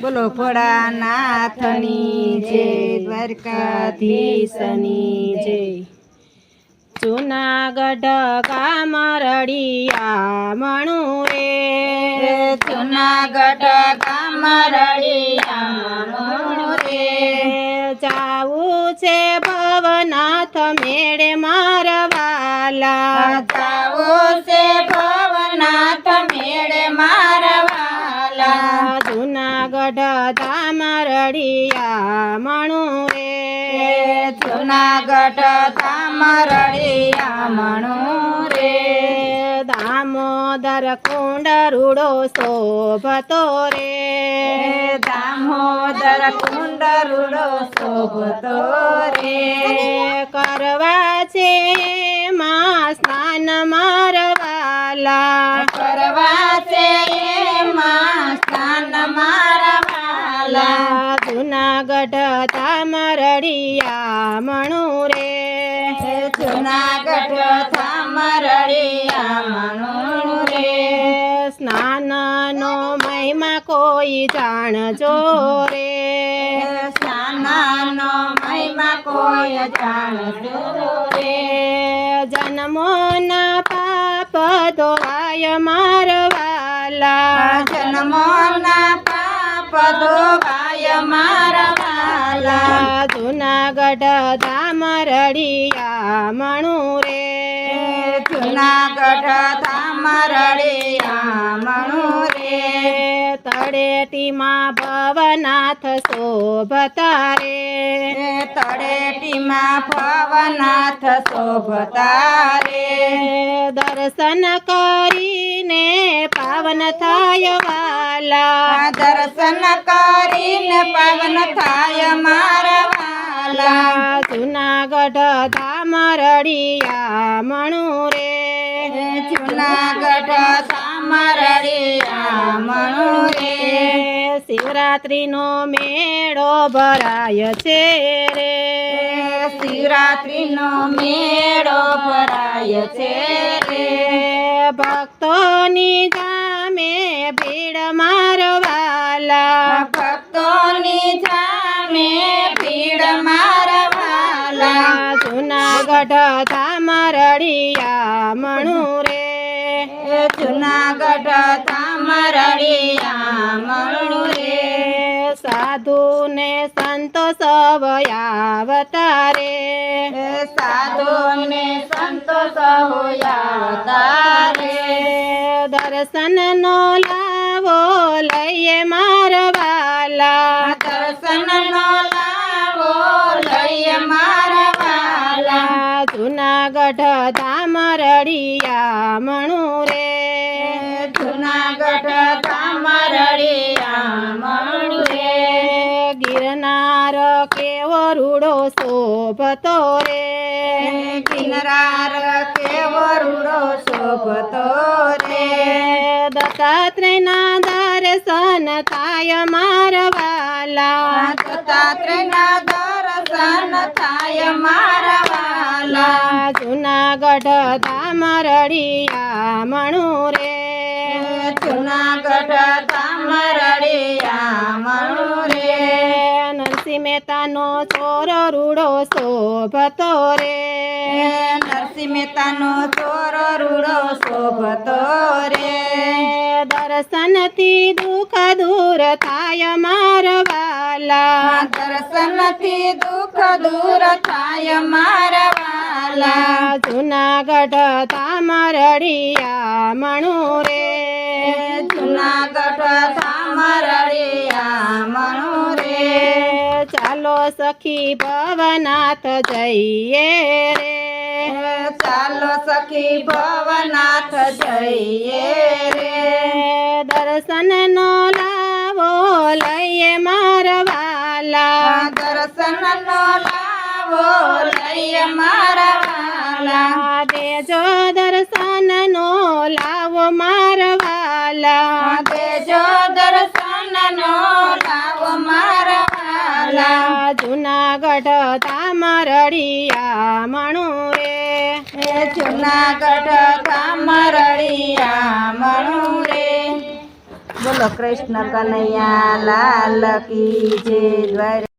બોલો ભોળાનાથની જય, દ્વારકાધીશની જય. જૂનાગઢ ગામ રળિયા મણું રે, જૂનાગઢ ગામ રળિયા મણું રે. જાવું છે ભવનાથ મેળે મારવાલા, જાવું છે ભવનાથ મેળે મારવાલા. જૂનાગઢ ધામ રળિયા મણું રે, જૂનાગઢ ધામ રળિયા મણું રે. દામોદર કુંડ રૂડો શોભતો રે, દામોદર કુંડ રૂડો શોભતો રે. કરવા છે એમાં સ્નાન મારવાલા, કરવા છે એમાં સ્નાન મારવાલા. જૂનાગઢ ધામ રળિયા મણું રે, જૂનાગઢ ધામ રળિયા મણું રે. સ્નાનનો મહિમા કોઈ જાણજો રે, સ્નાનનો મહિમા કોઈ જાણજો રે. જન્મોના પાપ ધોવાય મારવાલા, જન્મોના પાપ ધોવાય મારવાલા. જૂનાગઢ ધામ રળિયા મણું રે, જૂનાગઢ ધામ રળિયા મણું રે. તળેટીમાં ભવનાથ શોભતા રે, તળેટીમાં ભવનાથ શોભતા રે. દર્શન કરીને પાવન થાય વાલા, દર્શન કરીને પાવન થાય મારવાલા. જૂનાગઢ ધામ રળિયા મણું રે, જૂનાગઢ ધામ રળિયા મણું રે. શિવરાત્રિનો મેળો ભરાય છે રે, શિવરાત્રિનો મેળો ભરાય છે રે. ભક્તોની જામે ભીડ મારવાલા, ભક્તોની જામે ભીડ મારવાલા. જૂનાગઢ ધામ રળિયા મણું રે, જૂનાગઢ ધામ રળિયા મણું રે. સાધુ ને સંતો સવ આવતા રે, સાધુ ને સંતો સહુ આવતા રે. દર્શન નો લાવો લઈએ મારવાલા, દર્શન નો લાવો લઈએ મારવાલા. જૂનાગઢ ધામ રળિયા મણું રે, જૂનાગઢ ધામ રળિયા મણું રે. ગિરનાર કેવો રૂડો શોભતો રે, કિનાર કેવો રૂડો શોભતો રે. દત્તાત્રેયના દર્શન થાય મારવાલા, દત્તાત્રેયના દર્શન થાય મારવાલા. જૂનાગઢ ધામ રળિયા મણું રે, જૂનાગઢ ધામ રળિયા મણું રે. નરસિંહ મહેતાનો ચોરો રૂડો શોભતો રે, નરસિંહ મહેતાનો ચોરો રૂડો શોભતો રે. દર્શનથી દુઃખ દૂર થાય મારવાલા, દર્શનથી દુઃખ દૂર થાય મારવાલા. જૂનાગઢ ધામ રળિયા મણું રે, જૂનાગઢ ધામ રળિયા મણું રે. ચાલો સખી ભવનાથ જઈએ રે, ચાલો સખી ભવનાથ જઈએ રે. દર્શન નો લાવો લઈએ મારવાલા, દર્શન નો લાવો લઈએ મારવાલા. દેજો દર્શન નો લાવો મારવાલા, દેજો દર્શન નો લાવો મારવાલા. જૂનાગઢ ધામ રળિયા મણું રે, જૂનાગઢ ધામ રળિયા મણું રે. બોલો કૃષ્ણ કનૈયા લાલ કી જય.